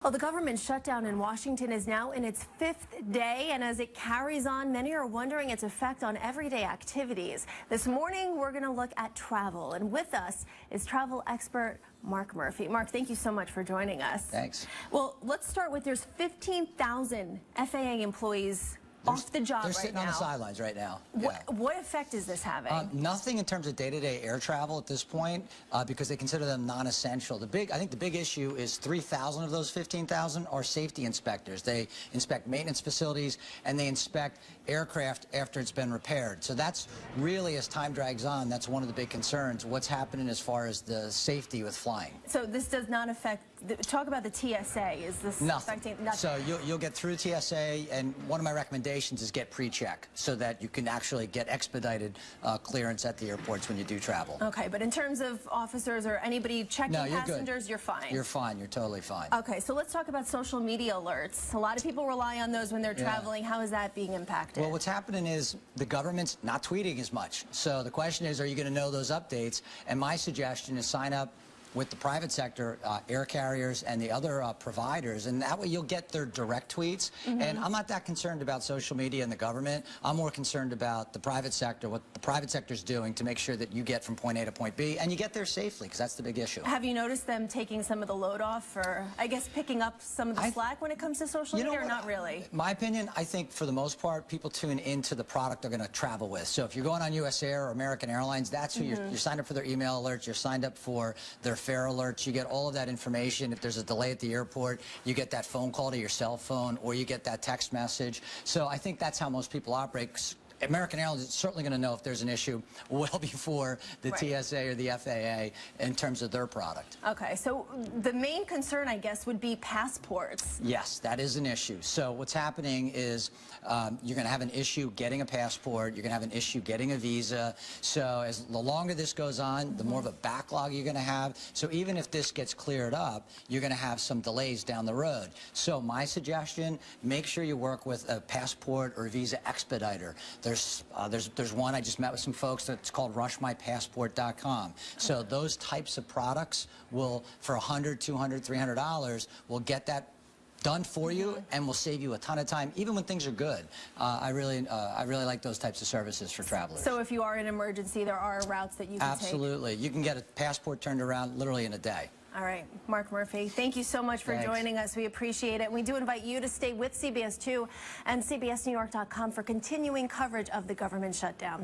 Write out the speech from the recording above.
Well, the government shutdown in Washington is now in its 5th day, and as it carries on, many are wondering its effect on everyday activities. This morning, we're going to look at travel, and with us is travel expert Mark Murphy. Mark, thank you so much for joining us. Thanks. Well, let's start with there's 15,000 FAA employees off the job right now. They're sitting on the sidelines right now. What effect is this having? Nothing in terms of day-to-day air travel at this point because they consider them non-essential. I think the big issue is 3,000 of those 15,000 are safety inspectors. They inspect maintenance facilities and they inspect aircraft after it's been repaired. So that's really, as time drags on, that's one of the big concerns. What's happening as far as the safety with flying? So this does not affect, talk about the TSA. Is this affecting nothing? So you'll get through TSA, and one of my recommendations is get pre-check so that you can actually get expedited clearance at the airports when you do travel. Okay, but in terms of officers or anybody checking passengers, good. You're fine. You're fine. You're totally fine. Okay, so let's talk about social media alerts. A lot of people rely on those when they're traveling. How is that being impacted? Well, what's happening is the government's not tweeting as much. So the question is, are you going to know those updates? And my suggestion is sign up with the private sector, air carriers and the other providers, and that way you'll get their direct tweets. And I'm not that concerned about social media and the government. I'm more concerned about the private sector, what the private sector's doing to make sure that you get from point A to point B, and you get there safely, because that's the big issue. Have you noticed them taking some of the load off, or I guess picking up some of the slack when it comes to social media, or not really? My opinion, I think for the most part, people tune into the product they're going to travel with. So if you're going on US Air or American Airlines, that's who you're signed up for their email alerts, you're signed up for their fare alerts, you get all of that information. If there's a delay at the airport, you get that phone call to your cell phone, or you get that text message. So I think that's how most people operate. American Airlines is certainly going to know if there's an issue well before the TSA or the FAA in terms of their product. Okay, so the main concern, I guess, would be passports. Yes, that is an issue. So what's happening is you're going to have an issue getting a passport. You're going to have an issue getting a visa. So the longer this goes on, the more of a backlog you're going to have. So even if this gets cleared up, you're going to have some delays down the road. So my suggestion, make sure you work with a passport or visa expediter. There's one I just met with some folks that's called rushmypassport.com. So those types of products will, for $100, $200, $300, will get that done for you and will save you a ton of time, even when things are good. I really like those types of services for travelers. So if you are in an emergency, there are routes that you can take? Absolutely. You can get a passport turned around literally in a day. All right, Mark Murphy, thank you so much for joining us. We appreciate it. We do invite you to stay with CBS 2 and CBSNewYork.com for continuing coverage of the government shutdown.